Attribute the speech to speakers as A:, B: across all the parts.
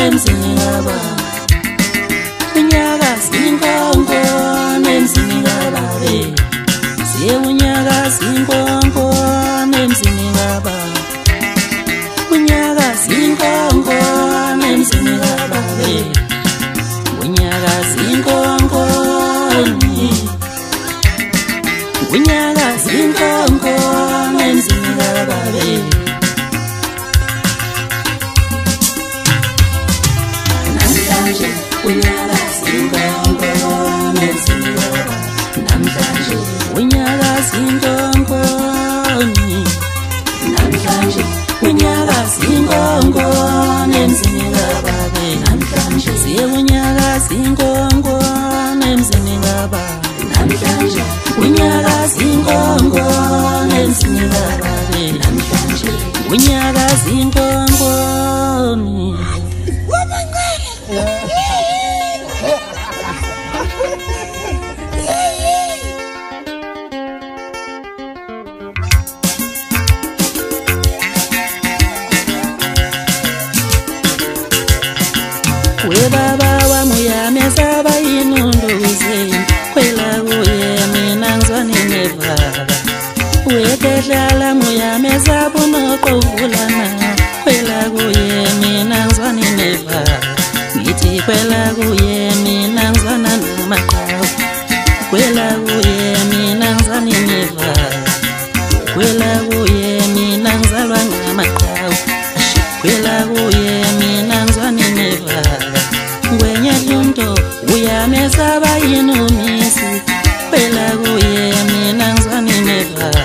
A: nemzini baba unyaka zinkonko nemzini baba siye unyaka zinkonko nemzini baba unyaka zinkonko nemzini baba unyaka zinkonko unyaka zinkonko nemzini baba namhlanje unyaka zinkonko nemzini baba namhlanje unyaka zinkonko namhlanje unyaka zinkonko nemzini baba namhlanje siye unyaka zinkonko nemzini baba namhlanje unyaka zinkonko nemzini baba namhlanje unyaka zinkonko we baba wa muyamesa bayinunduze kwela kuye mina ngizwane nevava we kehlala muyamesa bunoqovulana kwela kuye mina ngizwane nevava ngithi kwela kuye mina ngizwana namaqhawe kwela kuye mina ngizwane nevava kwela kuye mina ngizalwa ngamaqhawe kwela kuye mina ngizwane nevava ngwenye lunto uyamesa bayinumisi kwela kuye mina ngizwane nevava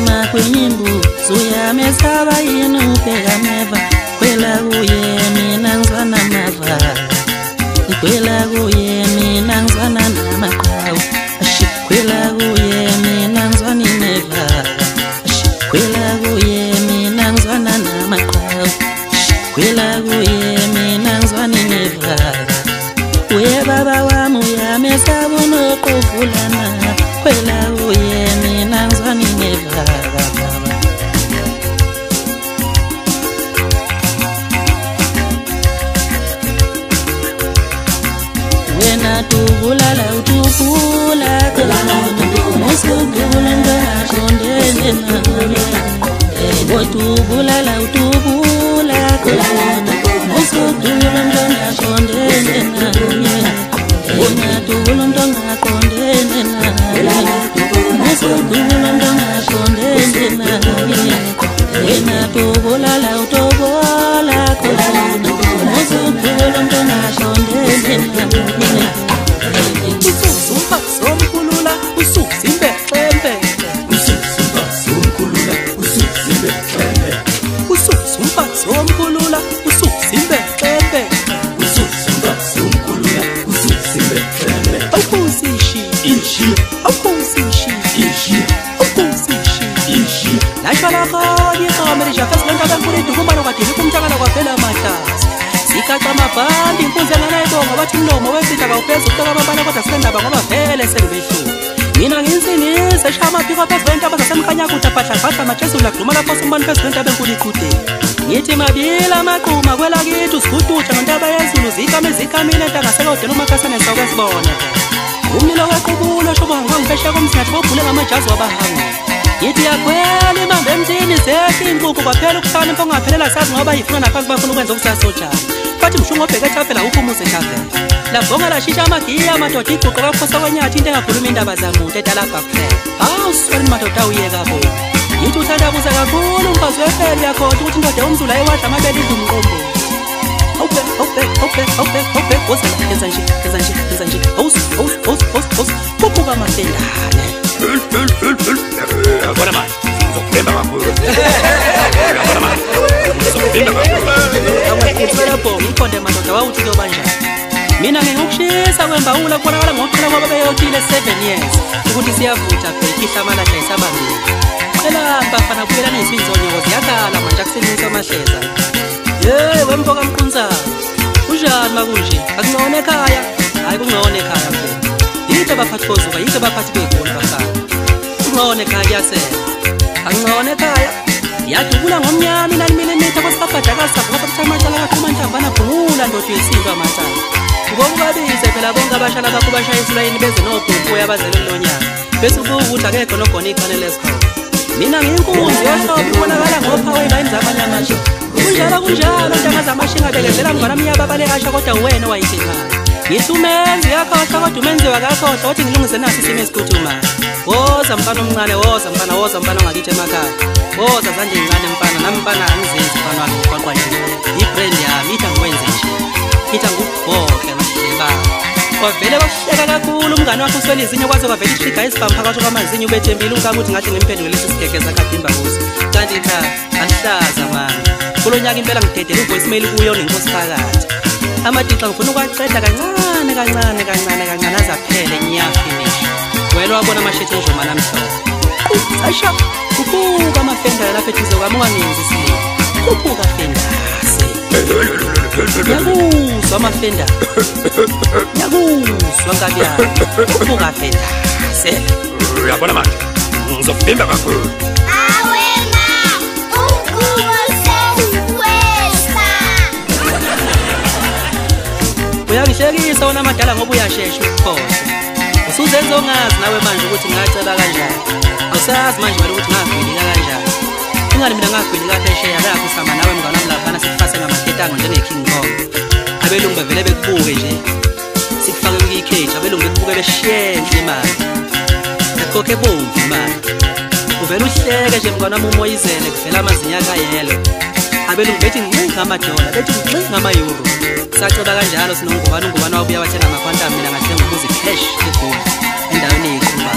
A: makwenyimbu uyamesa bayinupeka meva kwela kuye mina ngizwana mavava kwela kuye mina ngizwana namaqhawe kwela kuye mina ngizwane nevava kwela kuye mina ngizwana namaqhawe kwela kuye mina ngizwane nevava we baba wami uyamesa bunoqovulana kwela kuye mina ngizwane nevava wena tubulala utubula musukula ngashondene nawe tubulala utubula musukula ngashondene nawe wena tubula ngashondene nawe musukula ngashondene nawe wena tubulala utubula musukula ngashondene nawe usuzumba somkhulula usuzimbe xembe usuzumba somkhulula usuzimbe xembe usuzumba somkhulula usuzimbe xembe usuzumba somkhulula usuzimbe xembe awusishi ishi awusishi ishi awusishi ishi lashwala khona iqamela jafas lentaba enkulu idukumana kwadini kumtakala kwaphela amahlasi sikaca amabhandi inkunzi enganayibonga bathi umlomo wesitha kawupheza ukutoka ababana kodwa silendaba ngoba vele selubehluka mina nginsinise shaya amaphiko phezu kwentaba zasemkhanyakude abhadlabhadla amajezulu agxuma lapho sumbani phezu kwentaba enkulu iqudeni ngithi mabili amaquma kwelakithi usigudutsha nontaba yezulu zikamile entangaselodela umakasane sakwesibona umlilo wequbulo shobo ngangipesha komsingathi bobhule ngamajazi wabahangu ngithi yakhwela imambe emthini zethi inkukhu kwaphela ukuhlala impo ngaphelela sazi ngoba yifuna naphansi bafuna ukwenza okusasojani bathi mshungu obheke ethafela uphumuze etafela labhonga lashisha amagiya amadoda iguqe baphosa kwenyathi into engakhuluma indaba zamuntu edalabha kuphela hawu sifeni madoda awuyeka bo ngithi uthandabuza kakhulu umfazi wefeli yakhona ukuthi indoda yomzulu ayewadla amabele idla umqombo yenza nje kubuka amatendane
B: Agora mais, sofrendo uma coisa. Agora mais, sofrendo uma coisa.
A: Awukuthela bo ikhonde madoda wawuthi obanja mina ngingukushisa kwembawula kubonakala ngoqhela kwaba beyotile 7 years ukuthi siyavutha phela ihla amalahla isabambile phela bafana kubuyela nezinzonyo ziyakhala manje akusebenza amahleza wemboka mqunza unjani makunje akungone ekhaya hayi kungone ekhaya phela yitho baphathi bozuka yitho baphathi begoli bafana angcone ekhaya sena angcone ekhaya yadubula ngomnyama 9 mm kwasikabhada kasavuka sabuthamacala kakhumantambana bhungula ndodo yesinto amatsala ngokubabize phela bonke abashala bakho bashayisa ulayini beze nobhuku yabazelo lonyaka bese ukuthi akekho nogona iqhanele esikhona mina ngiyinkunzi yohlobo ubonakala ngophawu ebayini zabanye amasha kunjalo ntanga zamashinga bekezela mngana mnyaba balekasha kodwa wena wayisekhaya ngithi umenzi yakhohlwa kodwa umenziwa kakhohlwa uthi ngilungise nasi isimo esiphuthumayo woza mfana omncane woza mfana ongakithi emakhaya woza zanje incane mfana nami mfana angizenzi mfana wami uqaqwa nje ibrand yami ithi angikwenze nje ithi angikubhohle mahleba wavele wahleka kakhulu umngane wakho uswele izinyo kwaze kwavela ishiga isibhamu phakathi kwamazinyo ubethembile ungabe uthi ngathi ngimphendule lesi sigegeza kadimba kuso kanti cha alihlaza mani kulo nyaka impela ngidedela uvoicemail kuyo nenkosi phakathi amadixa ngifuna ukwaqeda kancane azaphele nyafinish wena wabona amashethi enjoma namhlanje asha ubuka amafenda lapha eduze kwami ungangenzi isimo ubuka fendase yakuzwa amafenda yakuzwa ngabe yami ubuka fendase
B: uyabona manje ngizovimba kakhulu
A: uyangihlekisa wona madala ngoba uyashesha ukukhohlwa usuzenza ongazi nawe manje ukuthi ngacela kanjani usazi manje wena ukuthi ngagwilika kanjani ingani mina ngagwilika phesheya lapho usihamba nawe mngane wami laphana sikufase ngamaketango njenge-King Kong abelungu bevele bekubuke nje sikufake kwi-cage abelungu bekubuke beshenhle imali ekhokhe bomvu imali uvele uhleke nje mngane wami umoyizele kuvela amazinya akayelo abelungu bethi ngixingi ngamadola bethi ngixingi ngama-euro sacela kanjalo sinongubani wabuya wathenga amakwantami mina ngathenga umuzi cash eGoli endaweni yethuba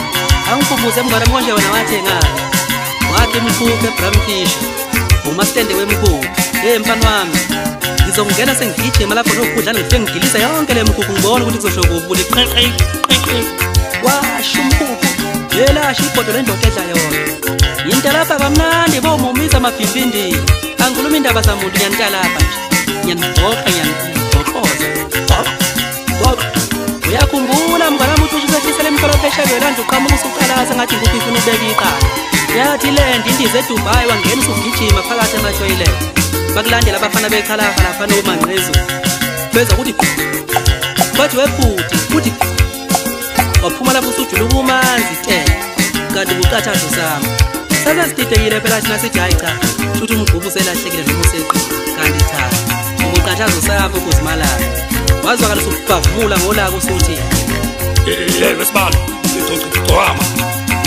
A: angikubuze mngane konje wena wathengani wakhe imkhukhu eBramfish umastende wemkhukhu mfana wami ngizongena sengigijima lapho nokudla ngifike ngigilisa yonke le mkhukhu ngibona ukuthi kuzosho kubuli qeqe washo umkhukhu yela shibhodo lendoda edla yona into lapha kamnandi bomumisa amabhimbindi angikhuluma indaba zamuntu nyantsha lapha nje nyanibhoqa uyakhumbula mngane wami ukuthi usefisele emhlophe welanda uqhamuka usuqalaza ngathi ngikuphi ufuna ubeka iqala yathi lend indize eDubai wangena usugijima phakathi ematoilet bakulandela abafana bekhalafa laphana umanqezu beza ukuthi bathi webhuti futhi waphuma lapho usujula ubumanzi kanti ubuqathazo sami sasizididekile phela thina sithi hayi cha futhi umgqubu uselahlekile noma useqi kanti cha ubuqathazo sakho kuzimalana wazwakala usubhavumula ngolaka usuthi
B: wesibalo ngicocama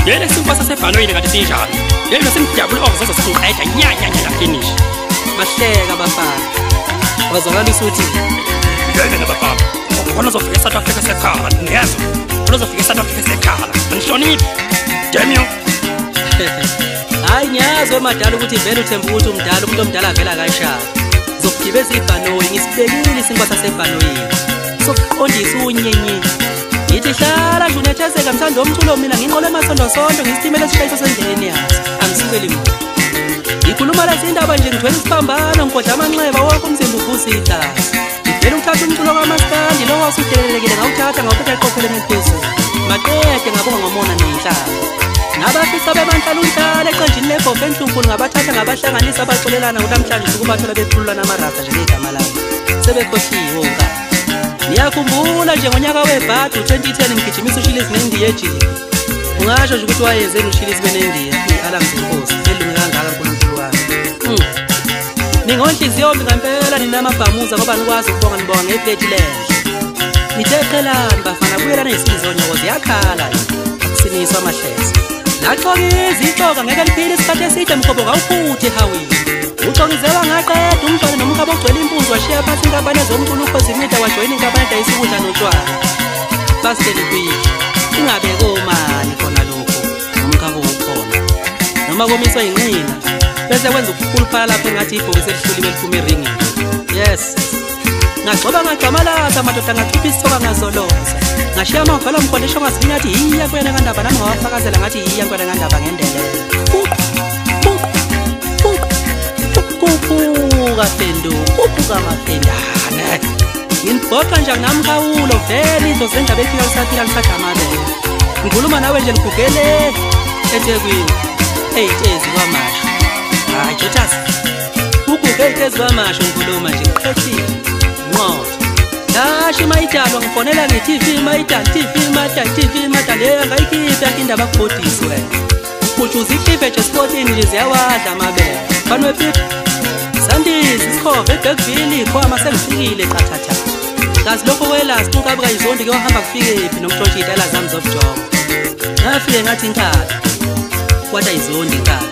B: yena simpa sasebhanoyini kanti sinjalo yena simjabula okuzoza singiqeda nyanya finish
A: bahleka abafana wazwakala usuthi
B: yena bafana khona uzofika eSouth Africa sekhala ngiyezwa khona uzofika eSouth Africa sekhala angihloniphi damn you
A: hayi ngiyazi omadala ukuthi vele uthemba ukuthi umdala umuntu omdala vela kashaya zokugibeza ibhanoyi ngisibekile isinkwa sasebhanoyini sokuqondisa unyenye ngithi hlala nje unethezeka mthanda omculo mina nginqole emasonto ngisitimela esishayisa sendleleni yazo angisukeli muntu ngikhuluma lezi indaba nje ngithwele isiphambano ngikodla amanxeba wakho umzimba uvusa igazi ngivele ukuthatha umculo kamaskandi lo wasudelelekile ngawuthatha ngawuphetha eqopheleni eliphezulu maqede ngabonga ngomona nenhlalo ngabafisa bebanhlalunhlala eqenjini lebhofu enhlunkulu ngabathatha ngabahlanganisa abaxolelana namhlanje ukubathola bekhululana amarasa njengegama labo sebekhohliwe onkani ngiyakhumbula nje ngonyaka webhadi 2010 ngigijimisa uShilizi neNdiya ejini ungasho nje ukuthi wayezeni uShilizi beneNdiya i-alarms inkosi elunge kangaka uNkulunkulu wami ningonhliziyo ngempela ninamabhamuza ngoba nikwazi ukubonga nibonga ngeplate lenhle nithe qhelani bafana buyelana isizwe onyokoze yakhala akusiniswa amahleza naxoka izixoka ngeke liphile isikhathi eside mkhobo ngawuphuthi hawini uxokizelwa ngaqeda umntwana nomkhaba ogcwele impunzi washiya phansi inkabane zomculo ukhozimida wajoyina inkabane edayisa ukudla notshwala basiteli kwiki ingabe komani khona lokho nomkhaba ukhona noma komiswa inqina bese kwenza ukukhuluphala lapho engathi ibhokisi elihluliwe liphuma eringini yes ngagcoba ngagcamalaza amadoda ngachupha isoka ngazoloza ngashiya amavala mkondesho ngasinya athi hiya kwena kandaba nami ngawafakazela ngathi hiya kwena kandaba ngendelelo kupuka fendo kupuka mafendane ngibhoqa nje ngamkhawulo vele izo zendaba efika lisaphila lisadamale ngikhuluma nawe nje ligugele eThekwini eyitezi kwamasho. Hayi Jotas ukuke eyitezi kwamasho ngikhuluma nje qhethile nqotho Dashi mayitalo ngifonela nge-TV mayitalo TV le ngayikhipha indaba kubhodisi wena ujuza ikhiphe nje sportini nje ziyawadla amabele fanwe fit Sandisi sikhove eBackville khoma sengifikile qathatha Kazi lokho kwelast unkabuka izondi ke wahamba kufikephi nomthoshi idala zami zobjob Ngafike ngathi inkala kwathi izondi inkala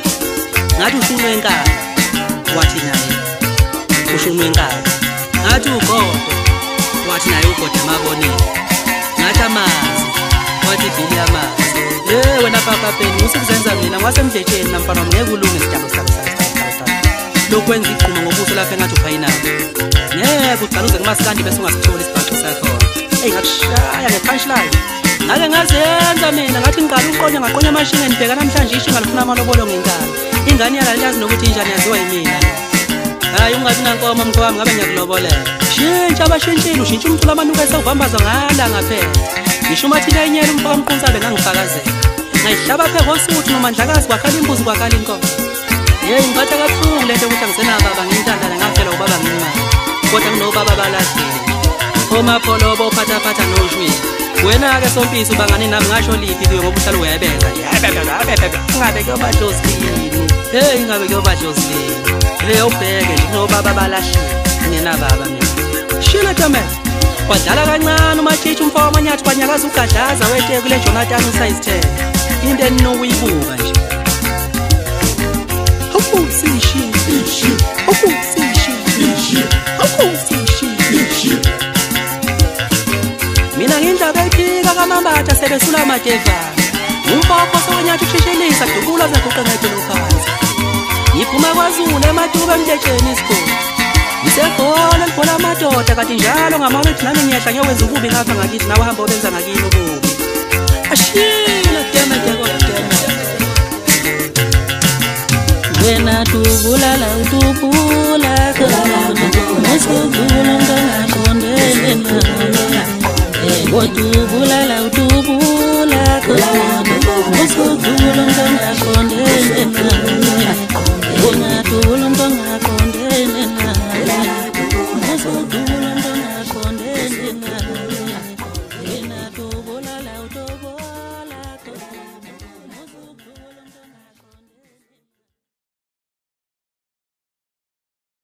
A: ngathi ushunwe inkala wathi naye ushunwe inkala ngathi ugodo wathi naye ugodo emaboneni ngathi amanzi wathi ibhili yamanzi wena papa phela usikuzenza mina ngwasemdletsheni namfana wami ngeke ulunge isidabo sakho lokwenza igquma ngobuso lapha engathi uphayinala ngeke uqala uze kumasikandi bese ungasitholi isibhaxo sakho ngakushaya ngepunchline ngake ngazenza mina ngathi ngiqala uqonya ngaqonya amashini ngibheka namhlanje ishinga lifuna amalobolo ngenkala ingane yalazi nokuthi injani yaziwa yimina hayi ungathi nankomo mkhwami ngabe ngiyakulobolela shintsha abashintshile ushintsha umculo amanuka esevambaza ngala ngaphela ngisho umathila inyela umfaka umqunsabe ngangifakazela ngayihlaba phe hosuthi nomandlakazi kwakhala imbuzi kwakhala inkomo ngiphatha kabuhlungu lento ukuthi angisenababa ngintandana ngaphela ubaba ngimali kodwa nginobaba balahlile omapholobo ophathaphatha noshwini wena-ke sompisi ubangane nami ngasho liphi kuyo ngoba uhlala uyayebeza ingabe kuyoba Josephine ingabe kuyoba Josephine leyo ubheke nje kunobaba balahlile ngingenababa mina shila Thomas wadlala kancane umatshitshi umfaka wamanyathi kwanyakaza ugadlaza wethe kule Jonathan usize 10 into eninokuyibuka nje Mina ngindaba ephika kamambatha sebesula amadevana Umpopho sowenyathi usheshelisa dubula zaguqa ngedolo phansi Ngiphuma kwaZulu eMatuba emdletsheni isikole Ngisekhona ngibhola amadoda kanti njalo ngamalo ethi nami ngiyehla ngiyowenza ububi ngapha ngakithi nawe hamba obenza ngakini ububi Ashila dema Wena tubulala utubula Nesukula ngangashondele nana Tubulala utubula Nesukula ngangashondele nana